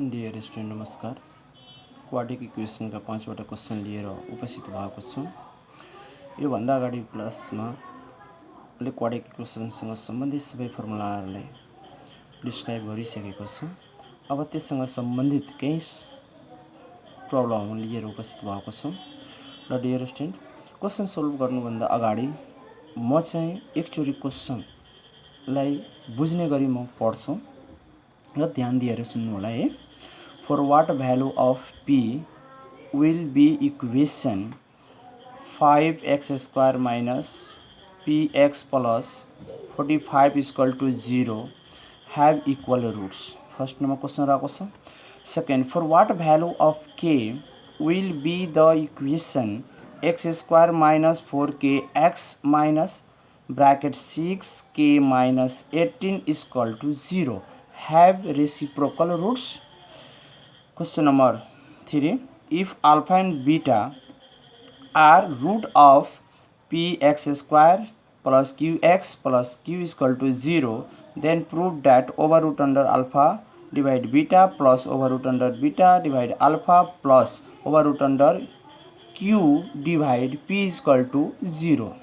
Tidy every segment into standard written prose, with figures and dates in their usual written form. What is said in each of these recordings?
Dear student नमस्कार। Quadratic इक्वेसनका 5 वटा question लिएर उपस्थित भएको छु। योभन्दा अगाडि क्लासमा मैले क्वाड्रेटिक इक्वेसनसँग सम्बन्धित सबै फर्मुलाहरूलाई डिस्क्राइब गरिसकेको छु। अब त्यससँग सम्बन्धित केही प्रब्लम लिएर उपस्थित भएको छु। र डियर स्टुडेन्ट, क्वेसन सल्भ गर्नुभन्दा अगाडि म चाहिँ एकचोटि क्वेसनलाई बुझ्ने गरी म पढ्छु र ध्यान दिएर सुन्नु होला है। For what value of p will be equation 5x square minus px plus 45 is equal to 0 have equal roots? First number question रहेको छ। Second, for what value of k will be the equation x square minus 4k x minus bracket 6k minus 18 is equal to 0 have reciprocal roots? Question number 3. If alpha and beta are root of px square plus qx plus q is equal to 0, then prove that over root under alpha divide beta plus over root under beta divide alpha plus over root under q divide p is equal to 0.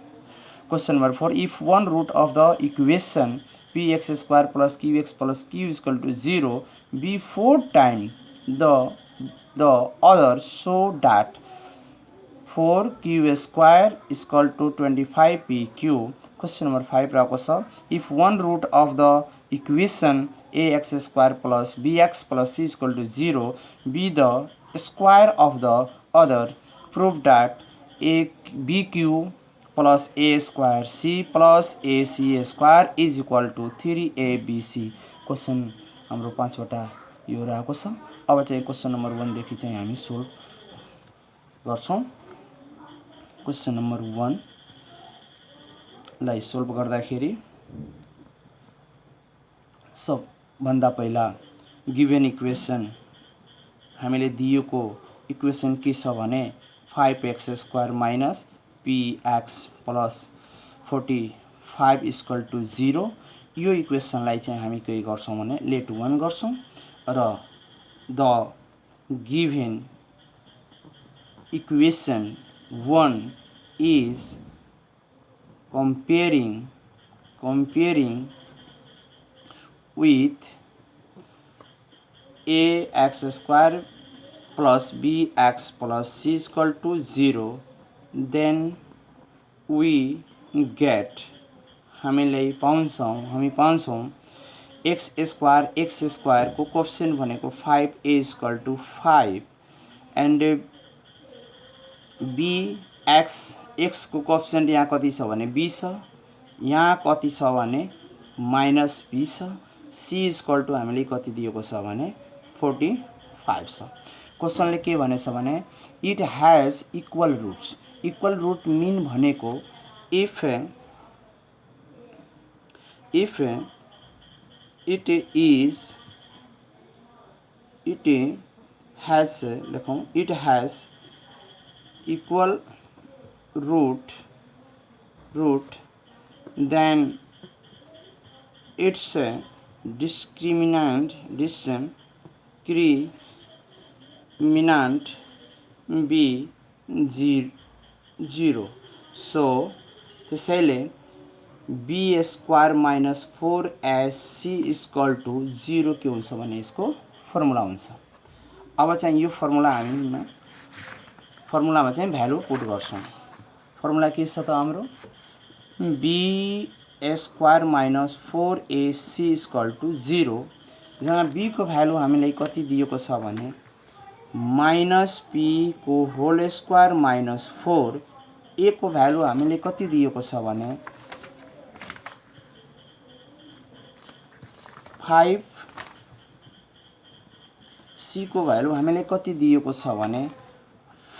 Question number 4. If one root of the equation px square plus qx plus q is equal to 0 be 4 times the other, so that 4q square is equal to 25pq. Question number 5 रहेको छ। If one root of the equation ax square plus bx plus c is equal to 0 be the square of the other, prove that bq plus a square c plus ac square is equal to 3abc. Question हाम्रो 5 वटा यो रहेको छ। अब चाहिँ question number 1 देखि चाहिँ हामी सोल्भ गर्छौं। क्वेसन नम्बर 1 लाई सोल्भ गर्दाखेरि सबभन्दा पहिला गिभन इक्वेसन हामीले दिएको इक्वेसन के छ भने 5x square minus px plus 45 equal to 0। यो इक्वेसनलाई चाहिँ हामी के गर्छौं भने लेट 1 गर्छौं र the given equation 1 is comparing with ax square plus bx plus c is equal to 0, then we get हामी पाउँछौं x square को कोएफिशिएंट भनेको 5a equal to 5 and x को कोएफिशिएंट यहाँ कति छ भने b छ, यहाँ कति छ भने माइनस b छ, c इक्वल टु हामीले कति दिएको छ भने 45 छ। क्वेशनले के भनेछ भने it has equal roots. Equal root mean भनेको if it has equal root then its discriminant be 0. So त्यसैले b square minus 4ac equal to 0 के हुन्छ भने यसको फर्मुला हुन्छ। अब चाहिँ यो फर्मुलामा चाहिँ भ्यालु पुट गर्छौं। फर्मुला के छ त हाम्रो b square minus 4ac equal to 0, जहाँ b को भ्यालु हामीलाई कति दिएको छ भने माइनस p को होल स्क्वायर माइनस 4, a को भ्यालु हामीले कति दिएको छ भने 5, c को भ्यालु हामीले कति दिएको छ भने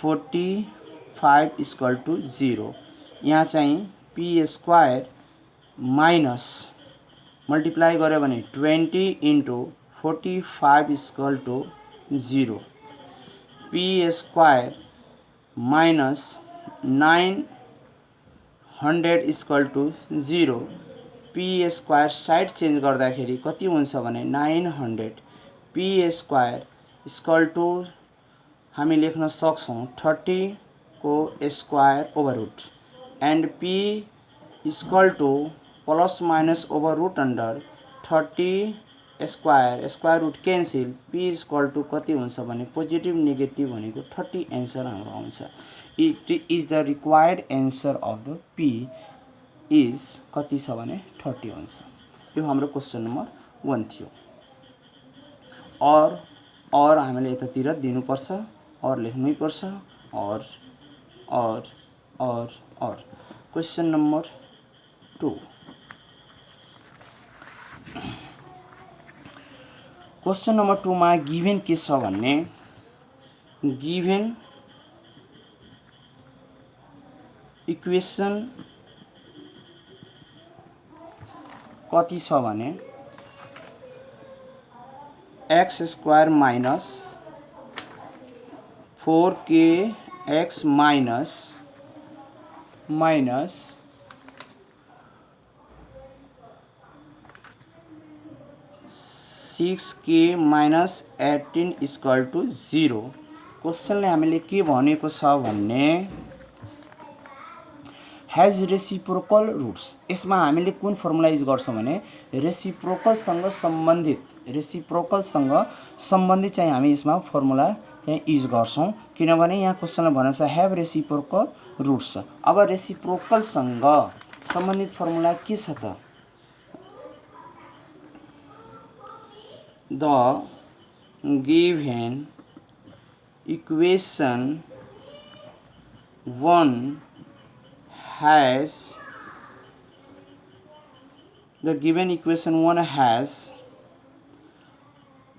45 इक्वल टु 0। यहाँ चाहिँ p स्क्वायर माइनस मल्टिप्लाई गर्यो भने 20 into 45 equal to 0, p square minus 900 equal to 0, p square side change गर्दाखेरि कति हुन्छ भने 900 पी स्क्वायर इक्वल टू हामी लेख्न सक्छौं 30 को square over root and P equal to plus minus over root under 30 square root cancel P equal to कति हुन्छ भने पोजिटिभ नेगेटिभ भनेको 30 एन्सर हाम्रो आउँछ। It is the required answer of the P is कति छ भने 30 हुन्छ। यो हाम्रो क्वेशन नम्बर 1 थियो। और हामीले यतातिर दिनुपर्छ और लेख्नै पर्छ और क्वेशन नम्बर 2 क्वेशन नम्बर 2 मा गिभन के छ भन्ने गिभन इक्वेसन कति छ भने X square minus 4kx minus 6k minus 18 equal to 0। क्वेशनले हामीले के भनेको छ भन्ने हैज रेसिप्रोकल रुट्स। यसमा हामीले कुन फर्मुला युज गर्छौं भने रेसिप्रोकल सँग सम्बन्धित चाहिँ हामी यसमा फर्मुला चाहिँ युज गर्छौं किनभने यहाँ क्वेशनले भनेको छ हैव रेसिप्रोकल रुट्स। अब रेसिप्रोकल सँग सम्बन्धित फर्मुला के छ त the given equation 1 has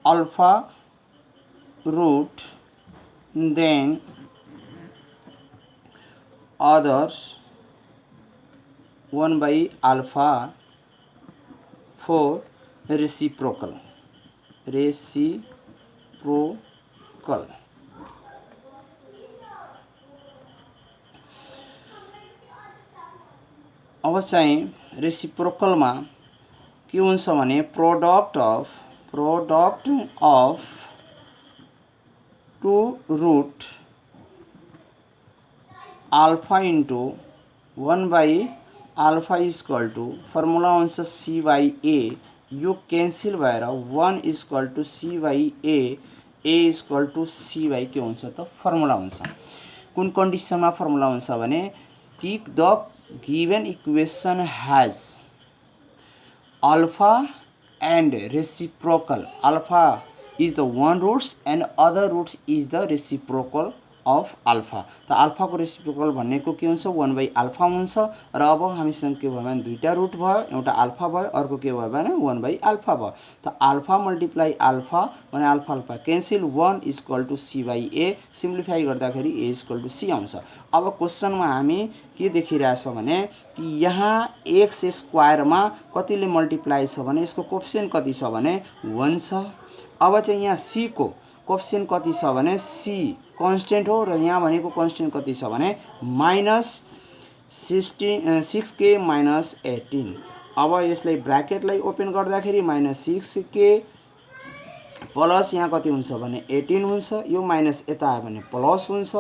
alpha root then others 1 by alpha for reciprocal। अब चाहिँ रेसिप्रोकल मा के हुन्छ भने product of two root alpha into 1 by alpha equal to formula हुन्छ c बाई a। यो क्यान्सल भएर 1 equal to c by a equal to c by के हुन्छ त फर्मुला हुन्छ। कुन कन्डिसनमा फर्मुला हुन्छ भने कि the given equation has alpha and reciprocal। alpha is the one roots and other roots is the reciprocal of alpha। त alpha को reciprocal भनेको के हुन्छ 1 by alpha हुन्छ र अब हामीसँग के भयो भने दुईटा रुट भयो एउटा alpha भयो अर्को के भयो भने 1 by alpha भयो। त alpha multiply alpha भने alpha cancel 1 equal to c by a simplify गर्दाखेरि a इक्वल टू c आउँछ। अब क्वेशनमा हामी के देखिरहेछ भने कि यहाँ x स्क्वायर मा कतिले मल्टिप्लाई छ भने यसको कोएफिसिएन्ट कति छ भने 1 छ। अब चाहिँ यहाँ c को कोएफिसिएन्ट कति छ भने c कन्स्टेन्ट हो र यहाँ भनेको कन्स्टेन्ट कति छ भने माइनस 6k माइनस 18। अब यसलाई ब्र्याकेटलाई ओपन गर्दाखेरि माइनस 6k प्लस यहाँ कति हुन्छ भने 18 हुन्छ। यो माइनस यता आयो भने प्लस हुन्छ।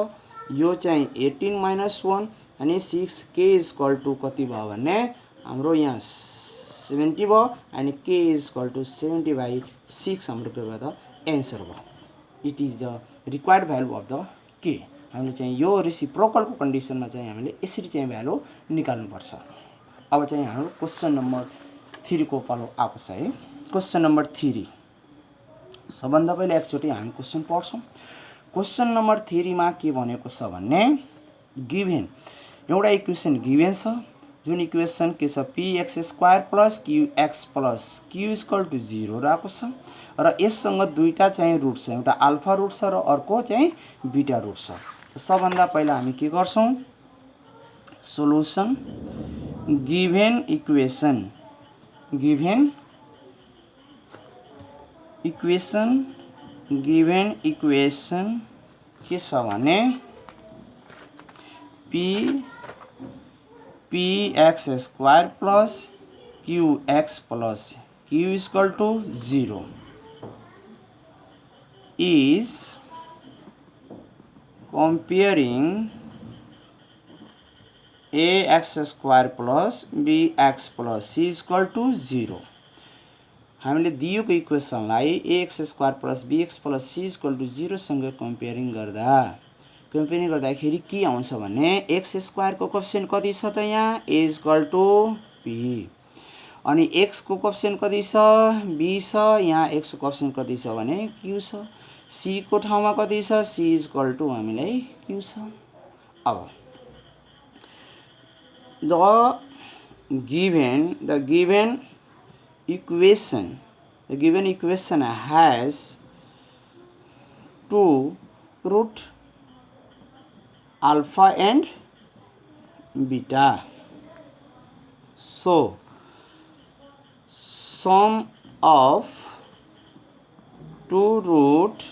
यो चाहिँ 18 माइनस 1 अनि 6k इक्वल टू कति भयो भने हाम्रो यहाँ 70 भयो अनि k इक्वल टू 70 बाई 6 हाम्रो के भयो त एन्सर भयो। It is the required value of the k। हामीले चाहिँ यो रेसिप्रोकलको कन्डिसनमा चाहिँ हामीले यसरी चाहिँ भ्यालु निकाल्नुपर्छ। अब चाहिँ हाम्रो क्वेशन नम्बर 3 को पालो आएको छ है। क्वेशन नम्बर 3 सबभन्दा पहिले एकचोटि हामी क्वेशन पढ्छौं। क्वेशन नम्बर 3 मा के भनेको छ भन्ने गिभन एउटा इक्वेसन गिभन छ जुन इक्वेसन के छ px² plus qx plus q equal to 0 रहेको छ र यससँग दुईटा चाहिँ रुट छ एउटा अल्फा रुट छ र अर्को चाहिँ बीटा रुट छ। सबभन्दा पहिला हामी के गर्छौं सोलुसन गिभन इक्वेसन के छ भने px² plus qx plus q equal to 0। is comparing ax square plus bx plus c equal to 0 हामीले दिएको इक्वेसनलाई ax square plus bx plus c equal to 0 सँग कम्पेयरिङ गर्दाखेरि के आउँछ भने x स्क्वायर को कोएफिसिएन्ट कति छ त यहाँ a इक्वल टु p अनि x को कोएफिसिएन्ट कति छ b छ यहाँ x को कोएफिसिएन्ट कति छ भने q छ c को ठाउँमा कति छ c इक्वल टु हामीलाई q छ अब the given equation has two root alpha and beta. So sum of two root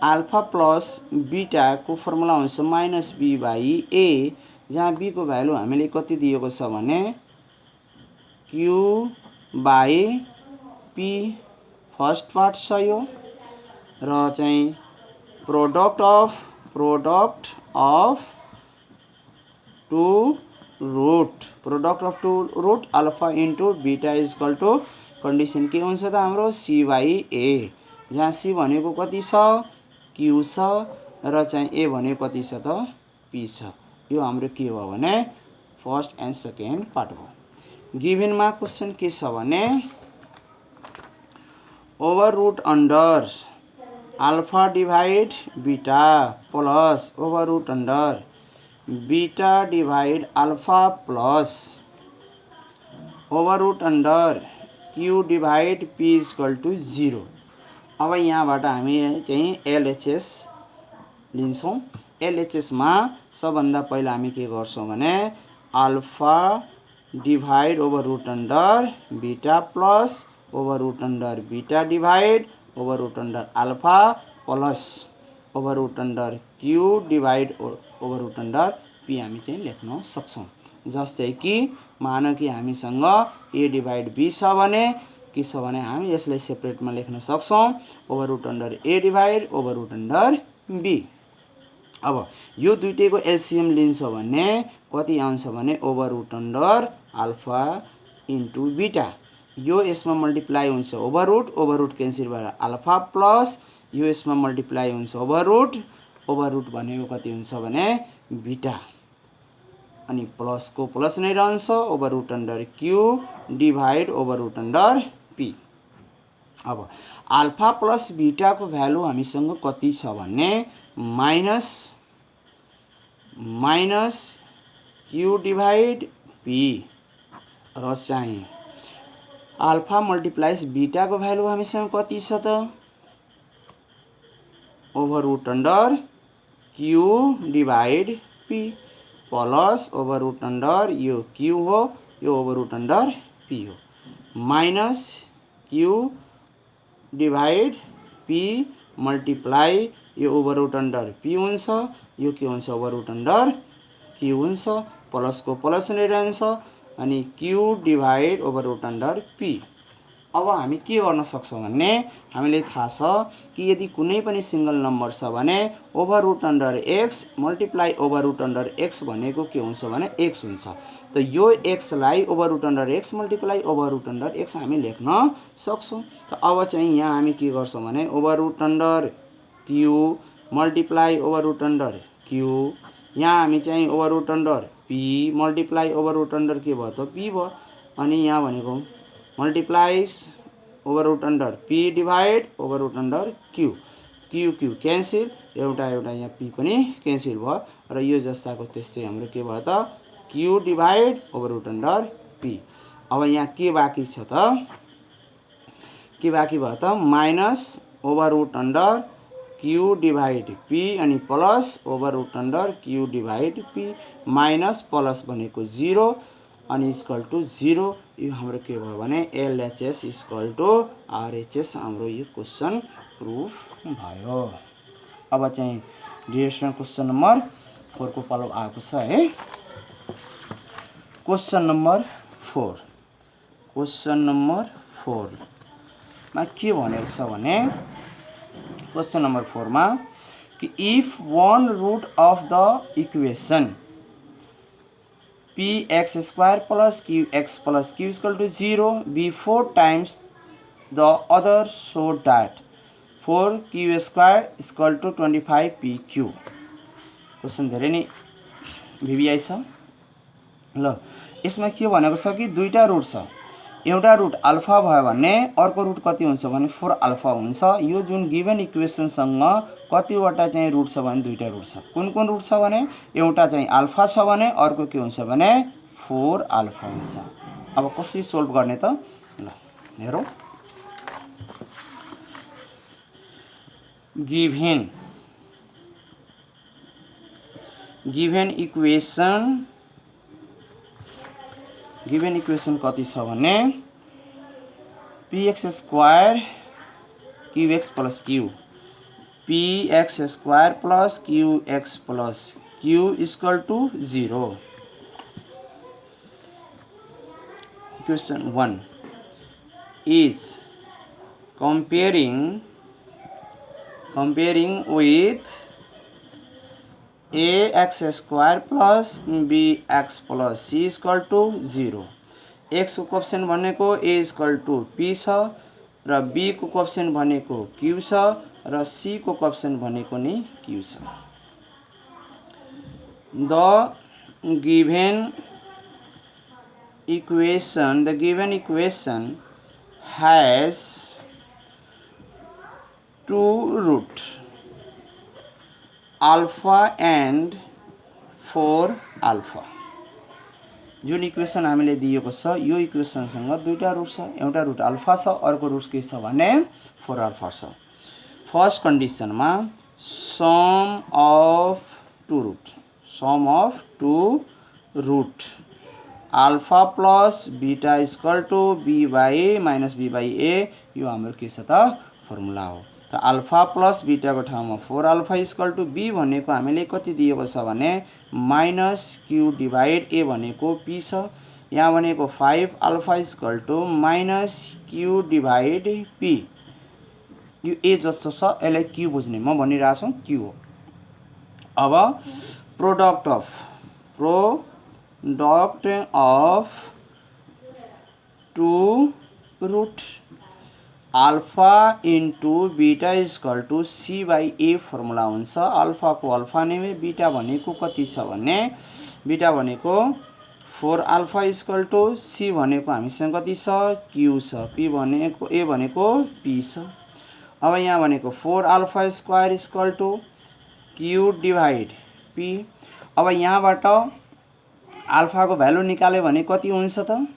alpha plus beta को फर्मुला हुन्छ माइनस b बाई a जहाँ b को भ्यालु हामीले कति दिएको छ भने q by p first part छ यो र चाहिँ product of two root alpha into beta equal to condition के हुन्छ त हाम्रो c बाई a जहाँ c भनेको कति छ q छ र चाहिँ a भनेको कति छ त p छ यो हाम्रो के हो भने फर्स्ट एन्ड सेकेन्ड पार्ट हो गिभनमा क्वेशन के छ भने over root under alpha divide beta plus over root under beta divide alpha plus over root under Q divide P equal to 0 अब यहाँबाट हामी चाहिँ एलएचएस लिन्छौं एलएचएस मा सबभन्दा पहिला हामी के गर्छौं भने alpha divide over root under beta plus over root under beta divide over root under alpha plus over root under Q divide over root under P हामी चाहिँ लेख्न सक्छौं जस्तै कि मान कि हामीसँग a डिवाइड b छ भने के छ भने हामी यसलाई सेपरेटमा लेख्न सक्छौं over root under a divide over root under b अब यो दुईटैको एलसीएम लिन्छ भने कति आउँछ भने over root under alpha into beta यो यसमा मल्टिप्लाई हुन्छ ओभर रुट क्यान्सल भएर अल्फा प्लस यो यसमा मल्टिप्लाई हुन्छ ओभर रुट भनेको कति हुन्छ भने बीटा अनि प्लस को प्लस नै रहन्छ over root under Q divide over root under P अब अल्फा प्लस बीटा को भ्यालु हामीसँग कति छ भने माइनस क्यू डिवाइड पी र चाहिँ अल्फा मल्टिप्लाइज बीटा को भ्यालु हामीसँग कति छ त over root under Q divide p plus over root under यो क्यू हो यो ओभर रुट अंडर पी हो minus q divide p multiply यो ओभर रुट अंडर पी हुन्छ यो के हुन्छ ओभर रुट अंडर क्यू हुन्छ प्लस को प्लस नै रहन्छ अनि q divide over root under P अब हामी के गर्न सक्छौं भने हामीले थाहा छ कि यदि कुनै पनि सिंगल नम्बर छ भने over root under x multiply over root under x भनेको के हुन्छ भने x हुन्छ त यो x लाई over root under x multiply over root under x हामी लेख्न सक्छौं त अब चाहिँ यहाँ हामी के गर्छौं भने over root under q multiply over root under q यहाँ हामी चाहिँ over root under p multiply over root under के भयो त p भयो अनि यहाँ भनेको multiplies over root under p divide over root under q cancel एउटा यहाँ p पनि क्यान्सल भयो र यो जस्ताको त्यस्तै हाम्रो के भयो त q divide over root under p अब यहाँ के बाँकी छ त के बाँकी भयो त minus over root under q divide p अनि plus over root under q divide p minus plus भनेको 0 अनि इक्वल टु 0 यो हाम्रो के भयो भने एलएचएस इक्वल टु आरएचएस हाम्रो यो क्वेशन प्रुफ भयो अब चाहिँ डिरेक्सन क्वेशन नम्बर 4 को पालो आएको छ है क्वेशन नम्बर 4 मा के भनेको छ भने क्वेश्चन नंबर 4 मा कि if one root of the equation px square plus qx plus q is equal to 0 be 4 times the other, so that 4q square is equal to 25pq. Question धेरै नै भिभिआई छ ल। यसमा के भनेको छ कि दुईटा रुट छ, एउटा रुट अल्फा भयो भने अर्को रुट कति हुन्छ भने 4 अल्फा हुन्छ। यो जुन गिभन इक्वेसनसँग कतिवटा चाहिँ रुट छ भने दुईटा रुट छ। कुन कुन रुट छ भने एउटा चाहिँ अल्फा छ भने अर्को के हुन्छ भने 4 अल्फा हुन्छ। अब कसरी सोल्भ गर्ने त ल हेरौँ। गिभन इक्वेसन कति छ भने px square qx plus q, px square plus qx plus q equal to 0। Question 1 is comparing with ax square plus bx plus c is equal to 0। x को कोएफिशिएन्ट भनेको a is equal to p छ र b को कोएफिशिएन्ट भनेको q छ र c को कोएफिशिएन्ट भनेको नि q छ। The given equation has two root alpha and 4 alpha। जुन इक्वेसन हामीले दिएको छ यो इक्वेसनसँग दुईटा रुट छ, एउटा रुट अल्फा छ अर्को रुट के छ भने 4 अल्फा छ। फर्स्ट कन्डिसनमा sum of two root alpha plus beta equal to B by minus B by A, यो हाम्रो के छ त फर्मुला हो। त अल्फा प्लस बीटा को ठाउँमा 4 अल्फा इक्वल टू बी भनेको हामीले कति दिएको छ भने माइनस क्यू डिभाइड ए भनेको पी छ। यहाँ भनेको 5 alpha equal to minus q divide p, यो ए जस्तो छ यसलाई क्यू बुझ्ने म भनिरहेको छु क्यू हो। अब product of two root alpha into beta equal to c by a formula हुन्छ। अल्फा को अल्फा नेमे बीटा भनेको कति छ भने बीटा भनेको 4 अल्फा इक्वल टू सी भनेको हामीसँग कति छ क्यू छ, पी भनेको ए भनेको पी छ। अब यहाँ भनेको 4 alpha square equal to q divide p. अब यहाँबाट अल्फा को भ्यालु निकाल्यो भने कति हुन्छ त,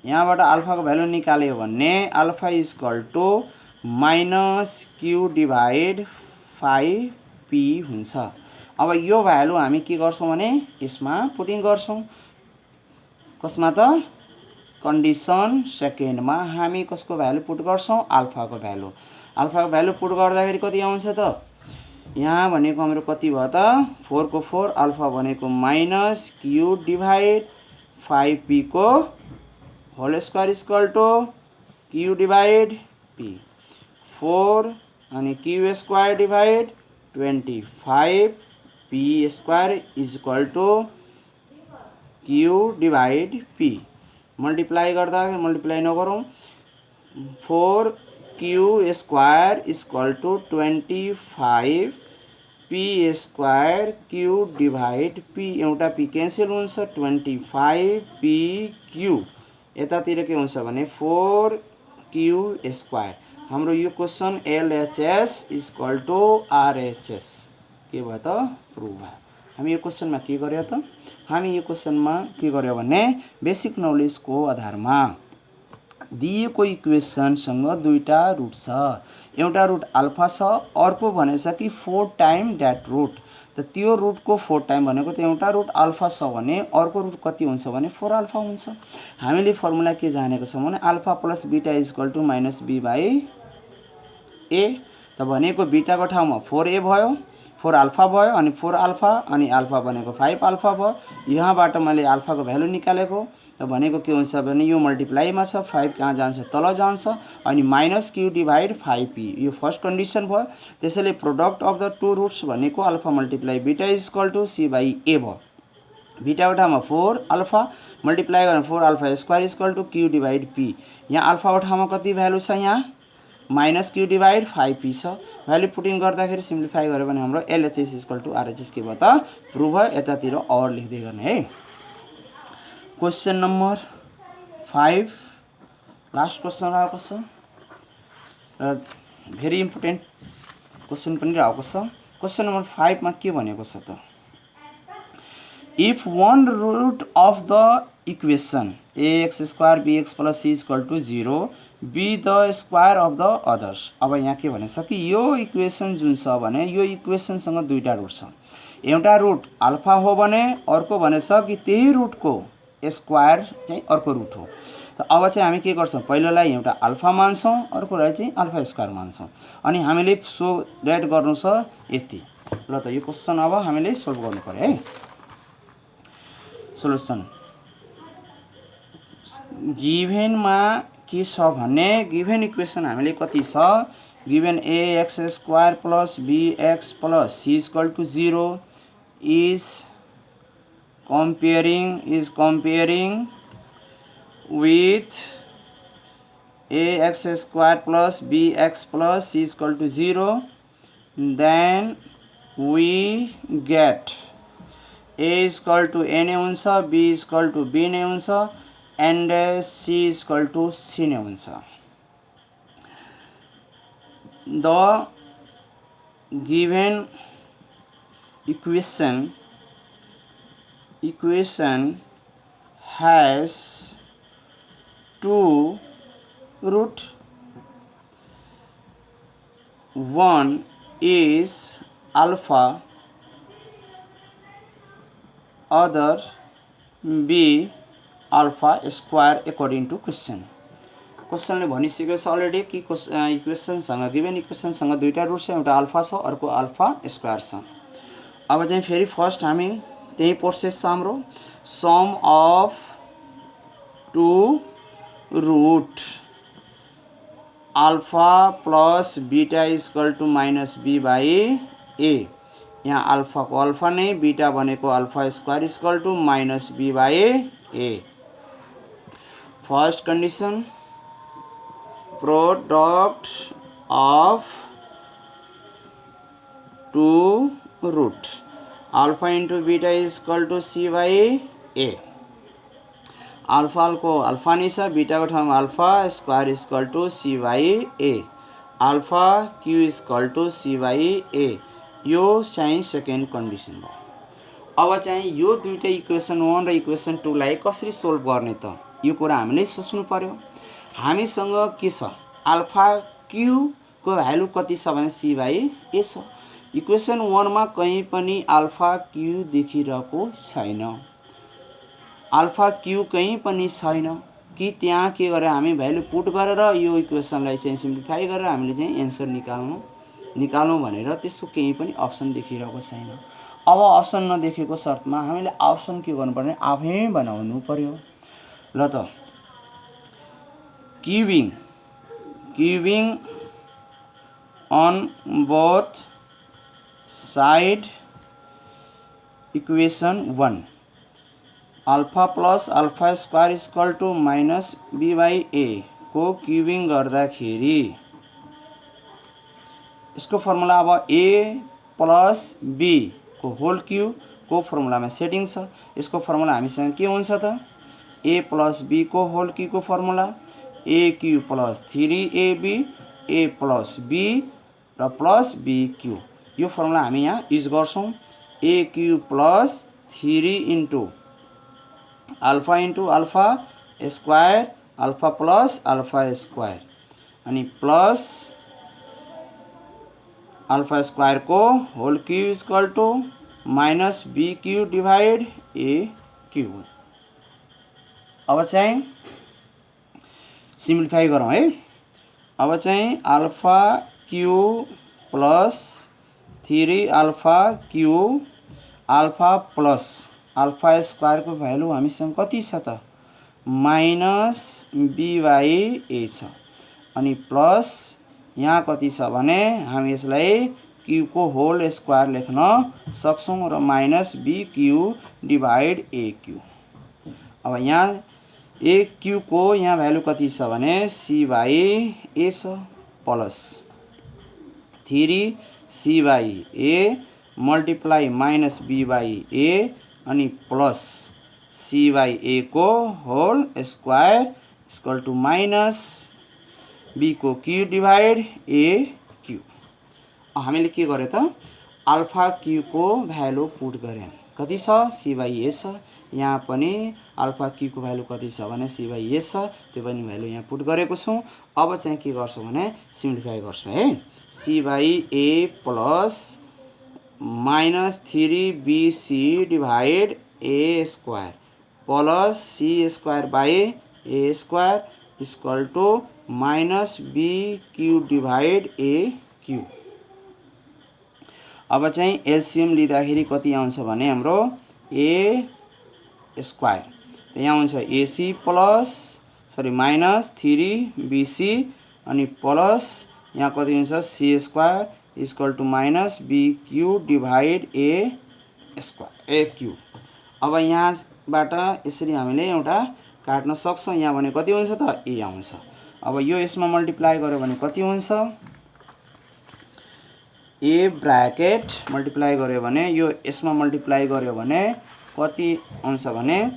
यहाँबाट अल्फा को भ्यालु निकाल्यो भने alpha equal to minus q divide 5p हुन्छ। अब यो भ्यालु हामी के गर्छौं भने यसमा पुटिङ गर्छौं। कसमा त कन्डिसन सेकेन्डमा हामी कसको भ्यालु पुट गर्छौं अल्फा को भ्यालु। अल्फा को भ्यालु पुट गर्दाखेरि कति आउँछ त, यहाँ भनेको हाम्रो कति भयो त 4 को 4 अल्फा भनेको माइनस क्यू डिभाइड 5p को whole square equal to q divide p. 4 अनि q square divide 25 p square equal to q divide p. Multiply गर्दा मल्टिप्लाई नगरौँ 4 q square equal to 25 p square q divide p, एउटा p cancel हुन्छ 25 P Q, यतातिर के हुन्छ भने 4 q square. हाम्रो यो question LHS equal to RHS के भयो त प्रुभ भयो। हामी यो क्वेसनमा के गर्यो त, हामी यो क्वेसनमा के गर्यो भने बेसिक नलेज को आधारमा दिएको इक्वेसनसँग दुईटा रुट छ, एउटा रुट अल्फा छ अर्को भनेछ कि 4 टाइम दैट रुट। त त्यो रुट को 4 टाइम भनेको त एउटा रुट अल्फा छ भने अर्को रुट कति हुन्छ भने 4 अल्फा हुन्छ। हामीले फर्मुला के जानेको छौं भने alpha plus beta equal to minus B by A. त भनेको बीटा को ठाउँमा 4a भयो, 4 अल्फा भयो अनि 4 अल्फा अनि अल्फा भनेको 5 अल्फा भयो। यहाँबाट मैले अल्फा को भ्यालु निकालेको त भनेको के हुन्छ भने यो मल्टिप्लाईमा छ 5 कहाँ जान्छ तल जान्छ अनि माइनस क्यू डिभाइड 5p यो फर्स्ट कन्डिसन भयो। त्यसैले product of the two roots भनेको alpha multiply beta is equal to c by a भयो। बीटा वटामा 4 अल्फा मल्टिप्लाई गरेर 4 alpha square is equal to Q divide p। यहाँ alpha वटामा कति भ्यालु छ यहाँ माइनस क्यू डिभाइड 5p छ। भ्यालु पुटिङ गर्दाखेरि सिम्प्लिफाई गऱ्यो भने हाम्रो LHS is equal to RHS के भयो त प्रुभ भयो। यतातिर और लेख्दै गर्ने है। क्वेश्चन नम्बर 5 लास्ट क्वेश्चन रहेको छ र भेरी इम्पोर्टेन्ट क्वेश्चन पनि रहेको छ। क्वेश्चन नम्बर 5 मा के भनेको छ त if one root of the equation ax square bx plus c equal to 0 be the square of the others. अब यहाँ के भनेछ कि यो इक्वेसन जुन छ भने यो इक्वेसनसँग दुईटा रुट छ। एउटा रुट अल्फा हो भने अर्को भनेछ कि त्यही रुटको स्क्वायर चाहिँ अर्को रुट हो। त अब चाहिँ हामी के गर्छौं पहिलोलाई एउटा अल्फा मान्छौं अर्कोलाई चाहिँ अल्फा स्क्वायर मान्छौं अनि हामीले सो दैट गर्नु छ यति। ल त यो क्वेशन अब हामीले सोल्भ गर्नु पर्यो है। सोलुसन गिभन मा के छ भने गिभन इक्वेसन हामीले कति छ given ax square plus bx plus c equal to 0 is comparing with ax square plus bx plus c is equal to 0, then we get a is equal to a नै हुन्छ b is equal to b नै हुन्छ and c is equal to c नै हुन्छ। The given equation has two root. One is alpha, other b alpha square according to question. क्वेशनले भनिसकेको छ already कि इक्वेसनसँग given इक्वेसनसँग दुईटा रुट छ एउटा अल्फा छ अर्को अल्फा स्क्वायर छ। अब चाहिँ फेरि फर्स्ट हामी त्यही प्रोसेस छ हाम्रो sum of two root alpha plus beta is equal to minus B by A. यहाँ अल्फा को अल्फा नै बीटा भनेको alpha square is equal to minus B by A. First condition product of two root alpha into beta is equal to c by a। Alpha को alpha नहीं छ beta को ठाउँमा alpha square is equal to c by a alpha q is equal to c by a। यो चाहिँ second condition भयो। अब चाहिँ यो दुईटा इक्वेसन 1 र इक्वेसन 2 लाई कसरी सोल्भ गर्ने त यो कुरा हामीले सोच्नु पर्यो। हामीसँग के छ अल्फा क्यू को भ्यालु कति छ भने c बाई a छ। इक्वेसन 1 मा कहीं पनि अल्फा क्यू देखिरहेको छैन अल्फा क्यू कहीं पनि छैन कि त्यहाँ के गरे हामी भ्यालु पुट गरेर यो इक्वेसनलाई चाहिँ सिम्प्लिफाई गरेर हामीले चाहिँ आन्सर निकाल्नु भनेर त्यसको केही पनि अप्सन देखिरहेको छैन। अब अप्सन नदेखेको शर्तमा हामीले अप्सन के गर्नुपर्ने आफै बनाउनु पर्यो। ल त cubing on both side equation 1 alpha plus alpha square is equal to minus B by A को क्यूबिङ गर्दाखेरि इसको फर्मुला अब a प्लस b को होल क्यूब को फर्मुलामा सेटिङ छ। यसको फर्मुला हामीसँग के हुन्छ त a प्लस b को होल क्यूब को formula a cube plus 3ab a plus b र प्लस b क्यूब यो फर्मुला हामी यहाँ युज गर्छौं। a cube plus 3 into alpha square alpha plus alpha square अनि प्लस अल्फा स्क्वायर को whole cube is equal to minus b cube divide a cube. अब चाहिँ simplify गरौँ है। अब चाहिँ alpha cube plus 3 alpha cube alpha plus alpha square को value हामीसँग कति छ त माइनस बी बाई ए छ अनि प्लस यहाँ कति छ भने हामी यसलाई क्यूको होल स्क्वायर लेख्न सक्छौं र minus be q divide A q. अब यहाँ ए क्यू को यहाँ भ्यालु कति छ भने सी बाई ए छ plus 3c by A multiply minus B by A अनि प्लस सी बाई ए को whole square equal to minus B को क्यू डिभाइड ए क्यू। हामीले के गरे त अल्फा क्यू को भ्यालु पुट गरे कति छ सी बाई ए छ। यहाँ पनि अल्फा क्यू को भ्यालु कति छ भने सी बाई ए छ त्यो पनि भ्यालु यहाँ पुट गरेको छौं। अब चाहिँ के गर्छौं भने सिम्प्लिफाई गर्छौं है। C by a plus minus 3bc divide a square plus c square by a square equal to minus be q divide A q. अब चाहिँ एलसीएम लिँदाखेरि कति आउँछ भने हाम्रो ए स्क्वायर यहाँ हुन्छ एसी प्लस माइनस 3bc अनि प्लस यहाँ कति हुन्छ c square equal to minus be q divide a square a q. अब यहाँबाट यसरी हामीले एउटा काट्न सक्छौं। यहाँ भने कति हुन्छ त ए आउँछ। अब यो यसमा मल्टिप्लाई गर्यो भने कति हुन्छ ए ब्रैकेट मल्टिप्लाई गर्यो भने यो यसमा मल्टिप्लाई गर्यो भने कति आउँछ भने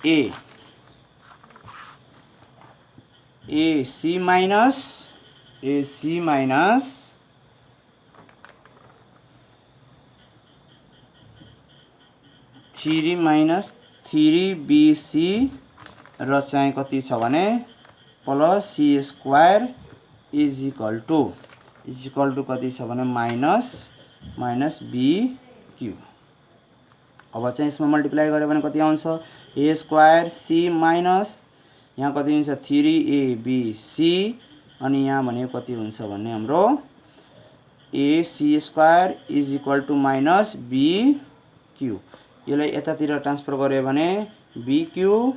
ए सी माइनस 3 माइनस 3bc र चाहिँ कति छ भने plus c square is equal to कति छ भने माइनस बी क्यू। अब चाहिँ यसमा मल्टिप्लाई गर्यो भने कति आउँछ ए स्क्वायर सी माइनस यहाँ कति हुन्छ 3abc अनि यहाँ भने कति हुन्छ भने हाम्रो A C square is equal to minus be cube. यसलाई यतातिर ट्रान्सफर गर्यो भने be Q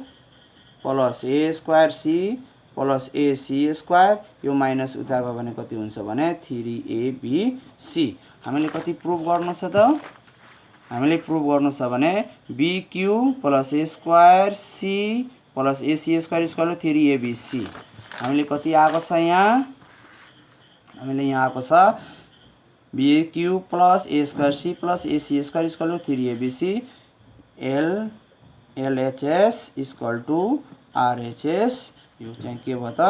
plus A square C plus A C square यो माइनस उता गयो भने कति हुन्छ भने 3abc। हामीले कति प्रुभ गर्नु छ त हामीले प्रुभ गर्नु छ भने be Q plus A square C plus A C square equal to 3abc। हामीले कति आएको छ यहाँ हामीले यहाँ आएको छ b Q plus A square C plus A C square equal to 3abc LHS equal to RHS। यो चाहिँ के भयो त